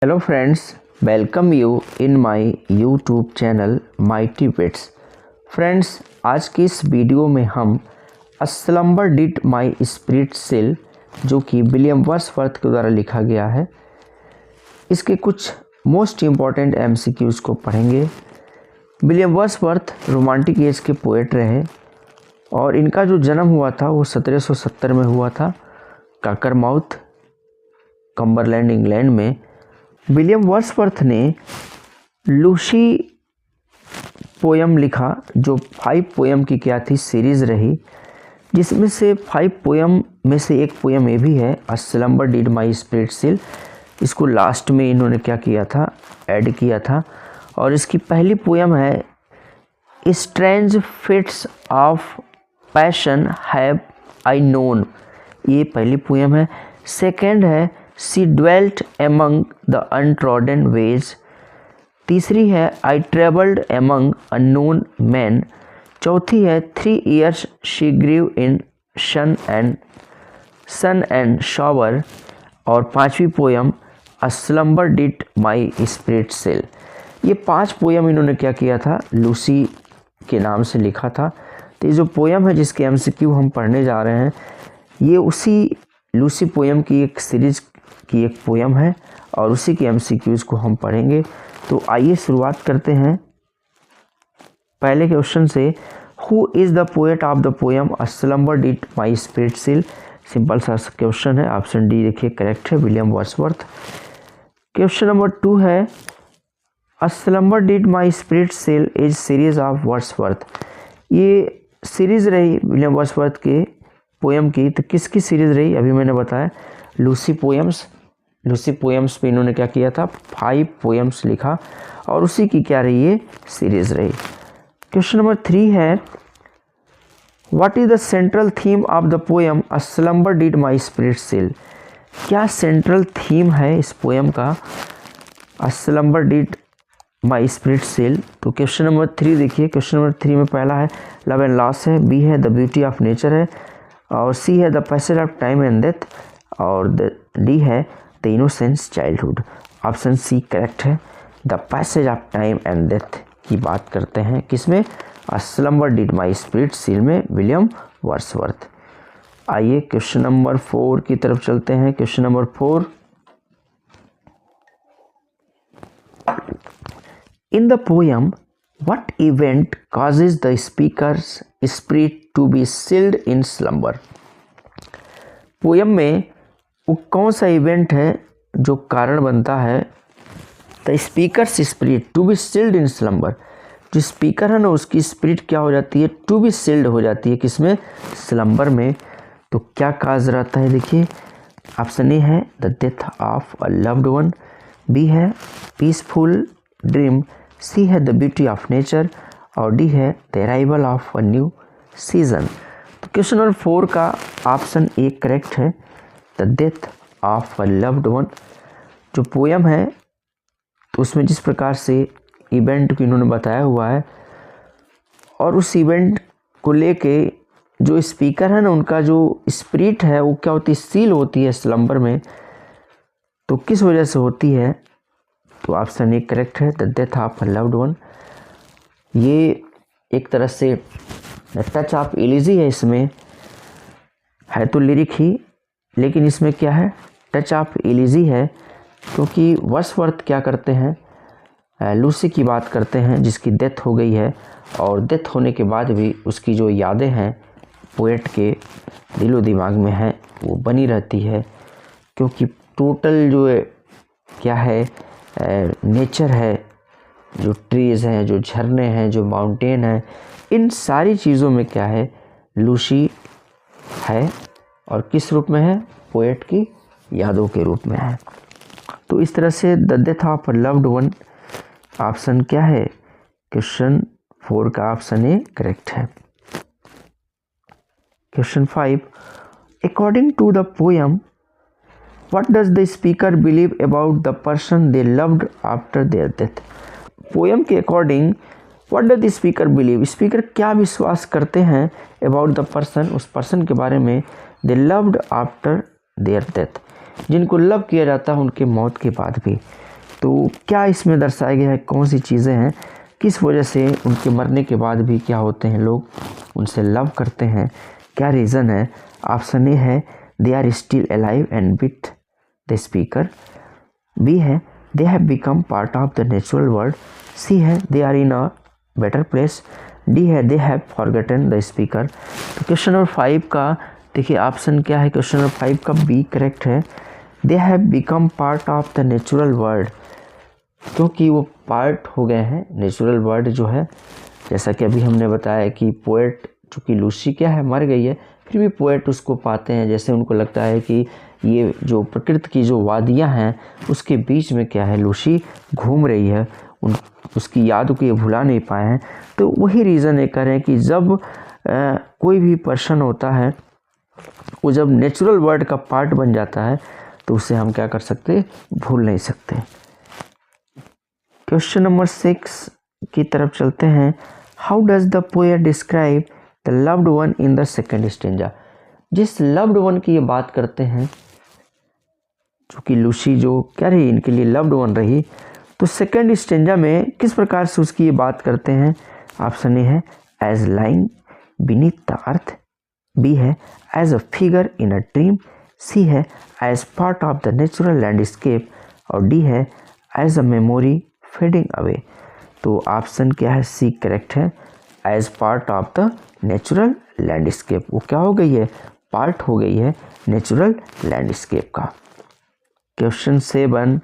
Hello friends, welcome you in my YouTube channel Mighty Bits. Friends, आज की इस video में हम a slumber did my spirit seal जो कि विलियम वर्ड्सवर्थ के द्वारा लिखा गया है, इसके कुछ मोस्ट इम्पॉर्टेंट एमसीक्यूज़ को पढ़ेंगे। विलियम वर्ड्सवर्थ रोमांटिक एज के पोएट रहे और इनका जो जन्म हुआ था वो 1770 में हुआ था, काकरमाउथ, कम्बरलैंड, इंग्लैंड में। विलियम वर्ड्सवर्थ ने लूसी पोयम लिखा, जो 5 पोयम की क्या थी, सीरीज़ रही, जिसमें से 5 पोयम में से एक पोयम ये भी है, a slumber did my spirit seal. इसको लास्ट में इन्होंने क्या किया था, ऐड किया था। और इसकी पहली पोयम है strange fits of passion have I known, ये पहली पोयम है। सेकेंड है she dwelt among the untrodden ways. तीसरी है I travelled among unknown man. चौथी है 3 years she grew in sun and shower. और पांचवी poem a slumber did my spirit seal. ये 5 पोयम इन्होंने क्या किया था, लूसी के नाम से लिखा था। तो ये जो पोयम है जिसके एमसीक्यू हम पढ़ने जा रहे हैं, ये उसी लूसी पोयम की एक सीरीज की एक पोयम है और उसी के एमसीक्यूज़ को हम पढ़ेंगे। तो आइए शुरुआत करते हैं पहले क्वेश्चन से। Who is the poet of the poem a slumber did my spirit seal. Simple सा क्वेश्चन है, ऑप्शन डी देखिए करेक्ट है, विलियम वर्ड्सवर्थ। क्वेश्चन नंबर 2 है a slumber did my spirit seal is series of Wordsworth. ये series रही William Wordsworth के poem की। तो किसकी सीरीज़ रही, अभी मैंने बताया, लूसी पोयम्स। लूसी पोयम्स पे इन्होंने क्या किया था, 5 पोयम्स लिखा और उसी की क्या रही है, सीरीज़ रही। क्वेश्चन नंबर 3 है what is the central theme of the poem a slumber did my spirit seal. क्या सेंट्रल थीम है इस पोयम का, a slumber did my spirit seal. तो क्वेश्चन नंबर 3 देखिए, क्वेश्चन नंबर 3 में पहला है लव एंड लॉस है, बी है द ब्यूटी ऑफ नेचर है, और सी है the passage of time and death, और डी है the innocence childhood. Option C correct है, the passage of time and death की बात करते हैं किसमें, a slumber did my spirit seal में, विलियम वर्ड्सवर्थ। आइए क्वेश्चन नंबर 4 की तरफ चलते हैं। Question number 4, in the poem what event causes the speaker's spirit to be sealed in slumber. Poem में वो कौन सा इवेंट है जो कारण बनता है the speaker's spirit to be sealed in slumber. जो स्पीकर है ना, उसकी स्पिरिट क्या हो जाती है, टू बी सील्ड हो जाती है किसमें, स्लम्बर में। तो क्या काज रहता है, देखिए ऑप्शन ए है the death of a loved one, B है पीसफुल ड्रीम, सी है द ब्यूटी ऑफ नेचर, और डी है the arrival of a new season. तो क्वेश्चन नंबर 4 का ऑप्शन ए करेक्ट है, the death of a loved one. जो poem है तो उसमें जिस प्रकार से इवेंट को इन्होंने बताया हुआ है और उस इवेंट को लेके जो स्पीकर है ना, उनका जो स्पिरिट है वो क्या होती है, सील होती है स्लम्बर में। तो किस वजह से होती है, तो ऑप्शन ए करेक्ट है, the death of a loved one. ये एक तरह से टच ऑफ एलिजी है, इसमें है तो लिरिक ही, लेकिन इसमें क्या है, टच ऑफ एलिजी है, क्योंकि वर्ड्सवर्थ क्या करते हैं, लूसी की बात करते हैं जिसकी डेथ हो गई है, और डेथ होने के बाद भी उसकी जो यादें हैं पोएट के दिलो दिमाग में हैं वो बनी रहती है, क्योंकि टोटल जो क्या है, नेचर है, जो ट्रीज़ हैं, जो झरने हैं, जो माउंटेन हैं, इन सारी चीज़ों में क्या है, लूसी है, और किस रूप में है, पोएट की यादों के रूप में है। तो इस तरह से the death of a loved one option क्या है, क्वेश्चन 4 का ऑप्शन ए करेक्ट है। Question 5, according to the poem what does the speaker believe about the person they loved after their death. Poem के according what does the speaker believe, speaker क्या विश्वास करते हैं about the person, उस person के बारे में, they loved after their death, जिनको लव किया जाता है उनके मौत के बाद भी। तो क्या इसमें दर्शाया गया है, कौन सी चीज़ें हैं, किस वजह से उनके मरने के बाद भी क्या होते हैं, लोग उनसे लव करते हैं, क्या रीज़न है। ऑप्शन ए है they are still alive and with the speaker, B है they have become part of the natural world, C है they are in a better place, D है they have forgotten the speaker. तो question number 5 का देखिए option क्या है, question number 5 का B correct है, they have become part of the natural world, क्योंकि वो पार्ट हो गए हैं नेचुरल वर्ल्ड जो है। जैसा कि अभी हमने बताया कि पोएट, चूँकि लूसी क्या है, मर गई है, फिर भी पोएट उसको पाते हैं, जैसे उनको लगता है कि ये जो प्रकृति की जो वादियाँ हैं उसके बीच में क्या है, लूसी घूम रही है, उसकी यादों को ये भुला नहीं पाए हैं। तो वही रीज़न ये करें कि जब कोई भी पर्सन होता है वो जब नेचुरल वर्ल्ड का पार्ट बन जाता है तो उसे हम क्या कर सकते, भूल नहीं सकते। क्वेश्चन नंबर 6 की तरफ चलते हैं। How does the poet describe the loved one in the second stanza. जिस लव्ड वन की ये बात करते हैं, चूँकि लूसी जो क्या रही, इनके लिए लव्ड वन रही, तो सेकेंड स्टेंजा में किस प्रकार से उसकी ये बात करते हैं। ऑप्शन ए है as lying beneath the earth, B है as a figure in a dream, C है as part of the natural landscape, और डी है as a memory fading away. तो ऑप्शन क्या है, सी करेक्ट है, as part of the natural landscape. वो क्या हो गई है, पार्ट हो गई है नेचुरल लैंडस्केप का। Question 7,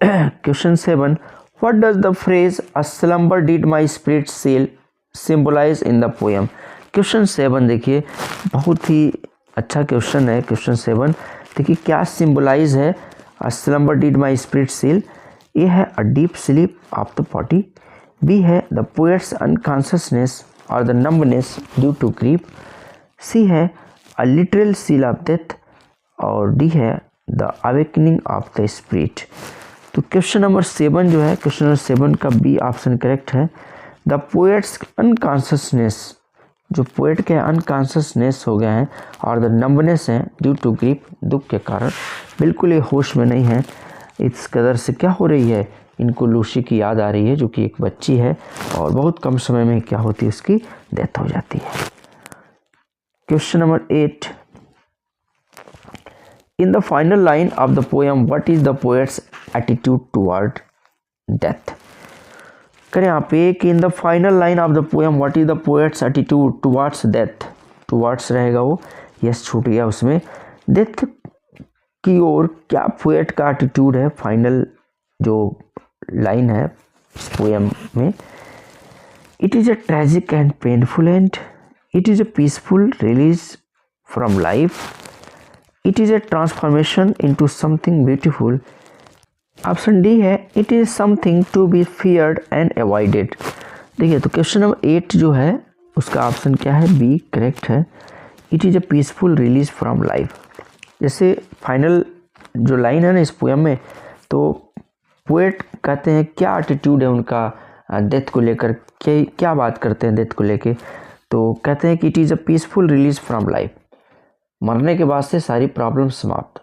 question 7, what does the phrase a slumber did my spirit sell symbolize in the poem. Question 7 देखिए बहुत ही अच्छा क्वेश्चन है। क्वेश्चन 7 देखिए क्या सिंबलाइज है, a slumber did my spirit seal. A है a deep sleep of the body, B है the poet's unconsciousness और the numbness due to grief, C है a literal seal of death, और D है the awakening of the spirit. तो question number 7 जो है, question number 7 का B option correct है। द पोएट्स अनकॉन्शियसनेस, जो पोएट के अनकॉन्शियसनेस हो गए हैं, और द नंबनेस है ड्यू टू ग्रीफ, दुख के कारण बिल्कुल ये होश में नहीं है। इस कदर से क्या हो रही है, इनको लूसी की याद आ रही है, जो कि एक बच्ची है, और बहुत कम समय में क्या होती है, उसकी डेथ हो जाती है। Question number 8, in the final line of the poem what is the poets attitude toward death. करें आप पे कि in the final line of the poem what is the poets attitude towards death, towards रहेगा वो, yes छूट गया उसमें, death की ओर क्या पोएट का एटीट्यूड है। फाइनल जो लाइन है इस पोएम में, it is a tragic and painful end, it is a peaceful release from life, it is a transformation into something beautiful. Option D है it is something to be feared and avoided. देखिए तो question number 8 जो है उसका option क्या है, B correct है, it is a peaceful release from life. जैसे फाइनल जो लाइन है ना इस पोएम में, तो पोएट कहते हैं क्या एटीट्यूड है उनका डेथ को लेकर, क्या बात करते हैं डेथ को लेकर, तो कहते हैं कि it is a peaceful release from life. मरने के बाद से सारी प्रॉब्लम समाप्त।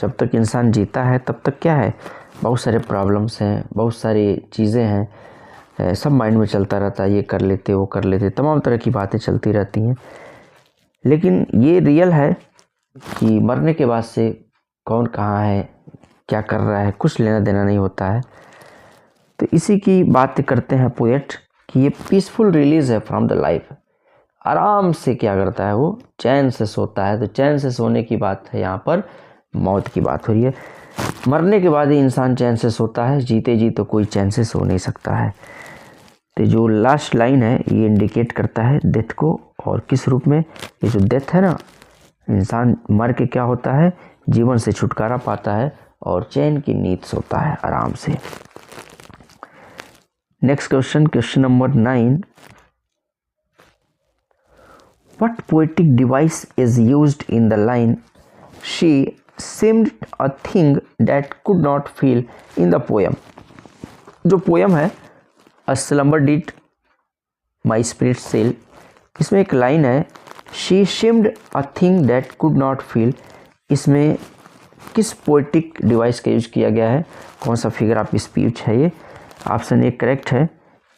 जब तक इंसान जीता है तब तक क्या है, बहुत सारे प्रॉब्लम्स हैं, बहुत सारी चीज़ें हैं, सब माइंड में चलता रहता है, ये कर लेते वो कर लेते, तमाम तरह की बातें चलती रहती हैं। लेकिन ये रियल है कि मरने के बाद से कौन कहाँ है, क्या कर रहा है, कुछ लेना देना नहीं होता है। तो इसी की बात करते हैं पोएट कि ये पीसफुल रिलीज है फ्रॉम द लाइफ। आराम से क्या करता है, वो चैन से सोता है। तो चैन से सोने की बात है, यहाँ पर मौत की बात हो रही है। मरने के बाद ही इंसान चैन से सोता है, जीते जी तो कोई चैन से सो नहीं सकता है। तो जो लास्ट लाइन है ये इंडिकेट करता है डेथ को, और किस रूप में, ये जो डेथ है ना, इंसान मर के क्या होता है, जीवन से छुटकारा पाता है और चैन की नींद सोता है आराम से। Next question, question number 9, what poetic device is used in the line she seemed a thing that could not feel in the poem। जो पोएम है a slumber did my spirit sail, इसमें एक लाइन है she seemed a thing that could not feel। इसमें किस poetic device का use किया गया है, कौन सा फिगर ऑफ स्पीच है ये। ऑप्शन ए करेक्ट है।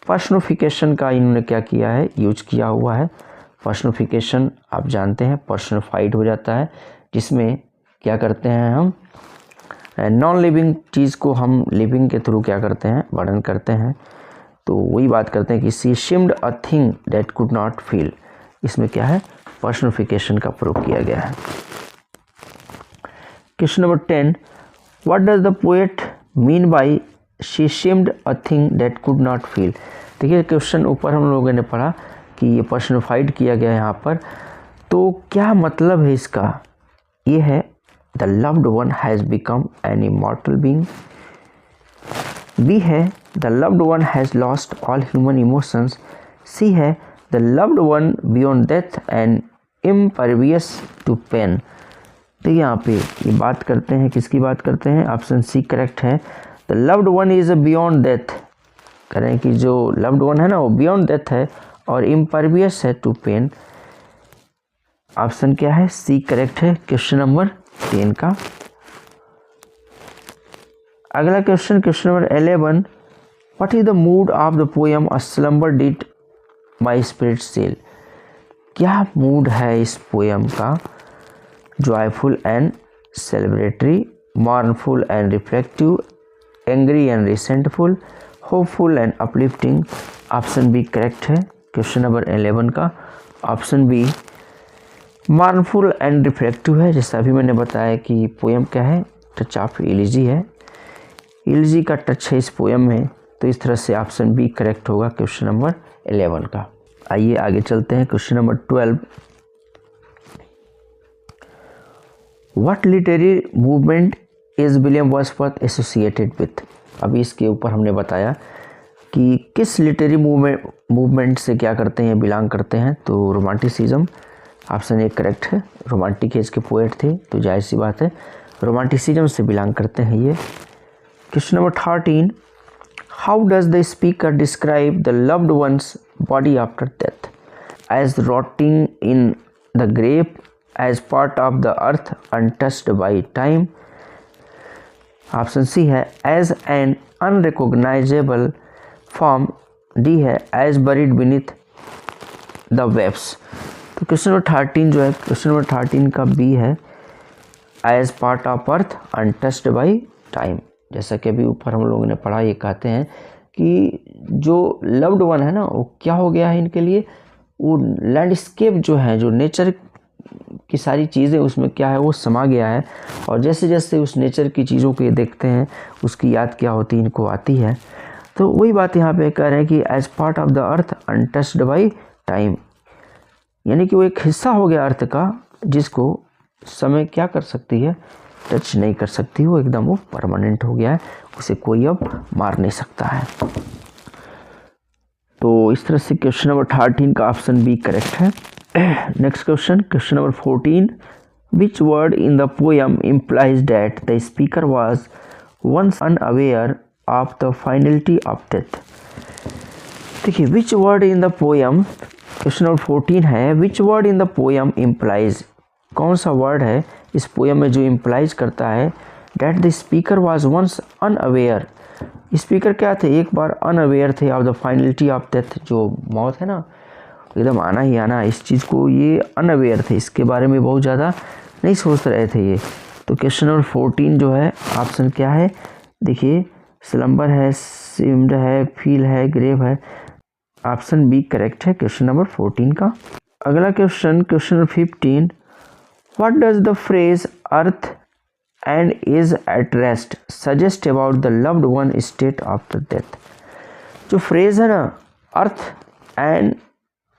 पर्सनिफिकेशन का इन्होंने क्या किया है, यूज किया हुआ है। पर्सनिफिकेशन आप जानते हैं पर्सनिफाइड हो जाता है, जिसमें क्या करते हैं हम नॉन लिविंग चीज़ को हम लिविंग के थ्रू क्या करते हैं, वर्णन करते हैं। तो वही बात करते हैं कि she seemed a thing that could not feel, इसमें क्या है, पर्सनिफिकेशन का प्रयोग किया गया है। Question number 10, what does the poet mean by she seemed a thing that could not feel. देखिए क्वेश्चन ऊपर हम लोगों ने पढ़ा कि ये पर्सनिफाइड किया गया है यहाँ पर, तो क्या मतलब है इसका, ये है the loved one has become an immortal being. B है the loved one has lost all human emotions. C है the loved one beyond death and impervious to pain. तो यहाँ पे ये बात करते हैं, किसकी बात करते हैं, ऑप्शन सी करेक्ट है। The loved one is beyond death, करें कि जो लव्ड वन है ना वो बियॉन्ड डेथ है और इम्परवियस है टू पेन। ऑप्शन क्या है, सी करेक्ट है क्वेश्चन नंबर 10 का। अगला question, question number 11, what is the mood of the poem a slumber did my spirit seal. क्या मूड है इस पोएम का, joyful and celebratory, mournful and reflective, angry and resentful, hopeful and uplifting. Option B correct है question number 11 का। Option B mournful and reflective है, जैसा अभी मैंने बताया कि पोएम क्या है, टच ऑफ एलिजी है, एलिजी का टच है इस पोएम में, तो इस तरह से ऑप्शन बी करेक्ट होगा क्वेश्चन नंबर 11 का। आइए आगे चलते हैं, question number 12, what literary movement is William Wordsworth associated with. अभी इसके ऊपर हमने बताया कि किस लिटरेरी मूवमेंट से क्या करते हैं, बिलोंग करते हैं, तो रोमांटिसिज्म। ऑप्शन ए करेक्ट है, रोमांटिक एज के पोएट थे तो जाहिर सी बात है रोमांटिसिज्म से बिलोंग करते हैं ये। Question number 13, how does the speaker describe the loved one's body after death, as rotting in the grave, as part of the earth untouched by time. Option C है as an unrecognizable form. D है as buried beneath the waves. तो question number 13 जो है, question number 13 का B है, as part of earth untouched by time. जैसा कि अभी ऊपर हम लोगों ने पढ़ा, ये कहते हैं कि जो लव्ड वन है ना वो क्या हो गया है इनके लिए, वो लैंडस्केप जो है, जो नेचर की सारी चीज़ें उसमें क्या है वो समा गया है, और जैसे जैसे उस नेचर की चीज़ों को ये देखते हैं उसकी याद क्या होती है, इनको आती है। तो वही बात यहाँ पे कह रहे हैं कि as part of the earth untouched by time, यानी कि वो एक हिस्सा हो गया अर्थ का जिसको समय क्या कर सकती है, टच नहीं कर सकती, वो एकदम वो परमानेंट हो गया है, उसे कोई अब मार नहीं सकता है। तो इस तरह से क्वेश्चन नंबर 13 का ऑप्शन बी करेक्ट है। Next question, question number 14, which word in the poem implies that the speaker was once unaware of the finality of death. देखिए which word in the poem, question number 14 है, which word in the poem implies, कौन सा word है इस poem में जो implies करता है that the speaker was once unaware. Speaker क्या थे, एक बार अनअवेयर थे of the finality of death, जो मौत है ना एकदम आना ही आना, इस चीज़ को ये अनअवेयर थे, इसके बारे में बहुत ज़्यादा नहीं सोच रहे थे ये। तो क्वेश्चन नंबर 14 जो है ऑप्शन क्या है, देखिए स्लम्बर है, सिम्ड है, फील है, ग्रेव है। ऑप्शन बी करेक्ट है क्वेश्चन नंबर 14 का। अगला question, question number 15, what does the phrase earth and is at rest suggest about the loved one state after death. जो फ्रेज है ना earth and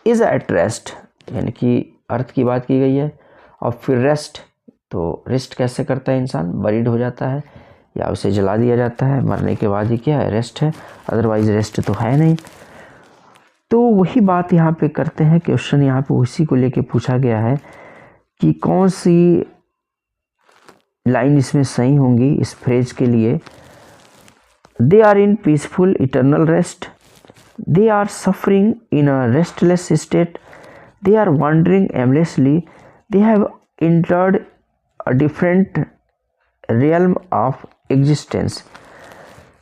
is at rest, यानी कि अर्थ की बात की गई है, और फिर रेस्ट, तो रेस्ट कैसे करता है इंसान, बरीड हो जाता है या उसे जला दिया जाता है, मरने के बाद ही क्या है, रेस्ट है, अदरवाइज रेस्ट तो है नहीं। तो वही बात यहाँ पे करते हैं, क्वेश्चन यहाँ पे उसी को लेके पूछा गया है कि कौन सी लाइन इसमें सही होंगी इस फ्रेज के लिए। They are in peaceful eternal rest, they are suffering in a restless state, they are wandering aimlessly, they have entered a different realm of existence.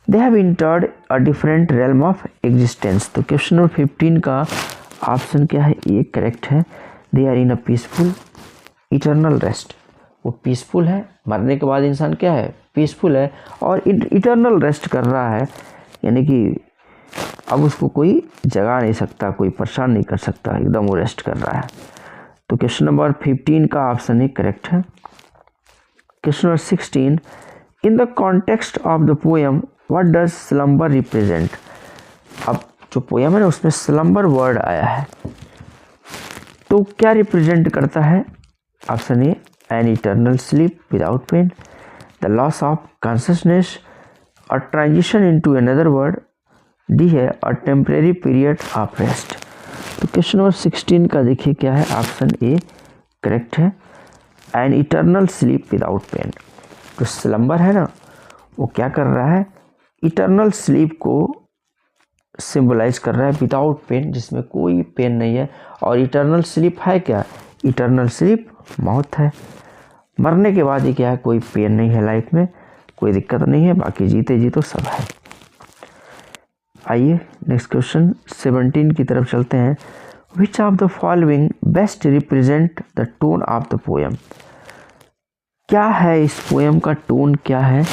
They have entered a different realm of existence. तो question number 15 का option क्या है? ये correct है. They are in a peaceful eternal rest. वो peaceful है, मरने के बाद इंसान क्या है? पीसफुल है और इटर्नल रेस्ट कर रहा है, यानी कि अब उसको कोई जगा नहीं सकता, कोई परेशान नहीं कर सकता, एकदम वो रेस्ट कर रहा है. तो क्वेश्चन नंबर 15 का ऑप्शन ए करेक्ट है. Question number 16, in the context of the poem what does slumber represent. अब जो पोएम है ना उसमें स्लम्बर वर्ड आया है, तो क्या रिप्रेजेंट करता है? Option A an eternal sleep without pain, the loss of consciousness, a transition into another world, D है a temporary period of rest. तो क्वेश्चन नंबर 16 का देखिए क्या है? ऑप्शन ए करेक्ट है, an eternal sleep without pain. तो slumber है ना वो क्या कर रहा है? इटर्नल स्लीप को सिंबलाइज कर रहा है विदाउट पेन, जिसमें कोई पेन नहीं है. और इटर्नल स्लीप है क्या? इटर्नल स्लीप मौत है, मरने के बाद ही क्या है? कोई पेन नहीं है लाइफ में, कोई दिक्कत नहीं है, बाकी जीते जी तो सब है. आइए नेक्स्ट क्वेश्चन 17 की तरफ चलते हैं. Which of the following best represent the tone of the poem. क्या है इस पोएम का टोन? क्या है,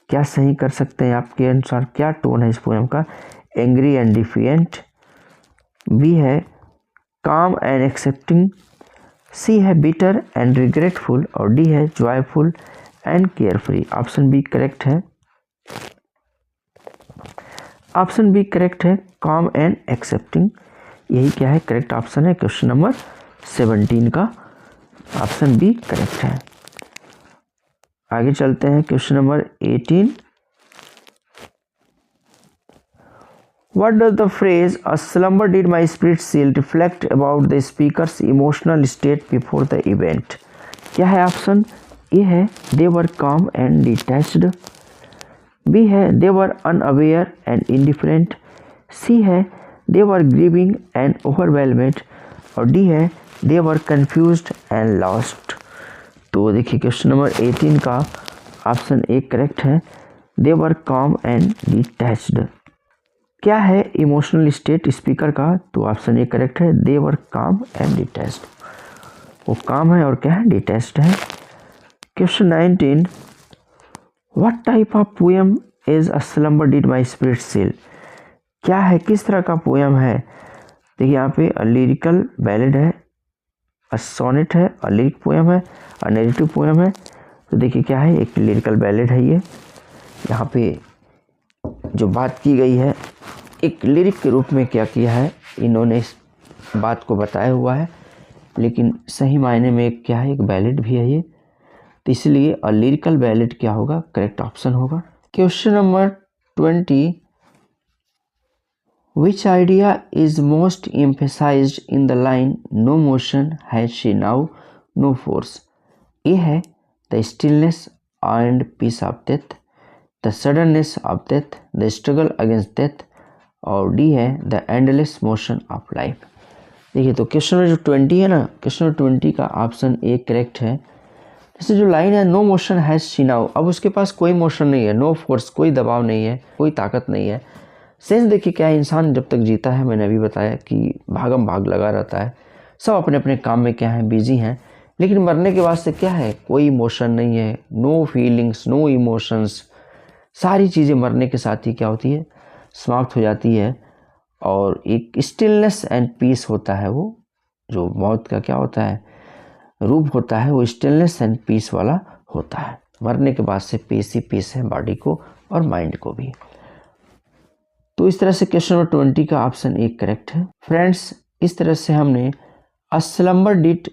क्या सही कर सकते हैं आपके अनुसार? क्या टोन है इस पोएम का? एंग्री एंड डिफिएंट, बी है काम एंड एक्सेप्टिंग, सी है बिटर एंड रिग्रेटफुल, और डी है joyful and carefree. Option B correct है. ऑप्शन बी करेक्ट है, काम एंड एक्सेप्टिंग. यही क्या है? करेक्ट ऑप्शन है. क्वेश्चन नंबर 17 का ऑप्शन बी करेक्ट है. आगे चलते हैं question number 18. What does the phrase "a slumber did my spirit seal" reflect about the speaker's emotional state before the event? क्या है ऑप्शन? ए है they were calm and detached, B है they were unaware and indifferent, C है they were grieving and overwhelmed, और D है they were confused and lost. तो देखिए question number 18 का ऑप्शन ए करेक्ट है, they were calm and detached. क्या है इमोशनल स्टेट स्पीकर का? तो ऑप्शन ए करेक्ट है, दे वर काम एंड डिटैच्ड. वो काम है और क्या है? डिटैच्ड है. Question 19, what type of poem is a slumber did my spirit seal. क्या है, किस तरह का पोएम है? देखिए यहाँ पे लिरिकल बैलेड है, अ सोनेट है, अ लिरिक पोएम है, अ नैरेटिव पोएम है. तो देखिए क्या है? एक लिरिकल बैलेड है. ये यहाँ पे जो बात की गई है एक लिरिक के रूप में क्या किया है, इन्होंने इस बात को बताया हुआ है, लेकिन सही मायने में एक क्या है? एक बैलेड भी है ये. तो इसलिए अ लिरिकल बैलेड क्या होगा? करेक्ट ऑप्शन होगा. Question number 20, which idea is most emphasized in the line no motion has she now no force. A है the stillness and peace of death, the suddenness of death, the struggle against death, और D है the endless motion of life. देखिए तो question number जो 20 है ना, question number 20 का option A correct है. जैसे जो लाइन है no motion has she now, अब उसके पास कोई मोशन नहीं है, नो फोर्स, कोई दबाव नहीं है, कोई ताकत नहीं है. सेंस देखिए क्या है, इंसान जब तक जीता है, मैंने अभी बताया कि भागम भाग लगा रहता है, सब अपने अपने काम में क्या है? बिजी हैं. लेकिन मरने के बाद से क्या है? कोई इमोशन नहीं है, नो फीलिंग्स, नो इमोशंस. सारी चीज़ें मरने के साथ ही क्या होती है? समाप्त हो जाती है. और एक स्टिलनेस एंड पीस होता है, वो जो मौत का क्या होता है? रूप होता है, वो स्टिलनेस एंड पीस वाला होता है. मरने के बाद से पीस ही पीस है बॉडी को और माइंड को भी. तो इस तरह से क्वेश्चन नंबर 20 का ऑप्शन ए करेक्ट है. फ्रेंड्स, इस तरह से हमने a slumber did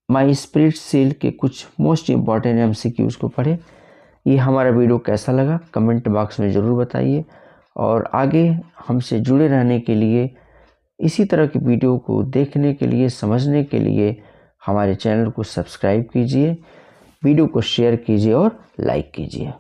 my spirit seal के कुछ मोस्ट इम्पॉर्टेंट MCQs को पढ़े. ये हमारा वीडियो कैसा लगा कमेंट बॉक्स में ज़रूर बताइए, और आगे हमसे जुड़े रहने के लिए, इसी तरह की वीडियो को देखने के लिए, समझने के लिए हमारे चैनल को सब्सक्राइब कीजिए, वीडियो को शेयर कीजिए और लाइक कीजिए.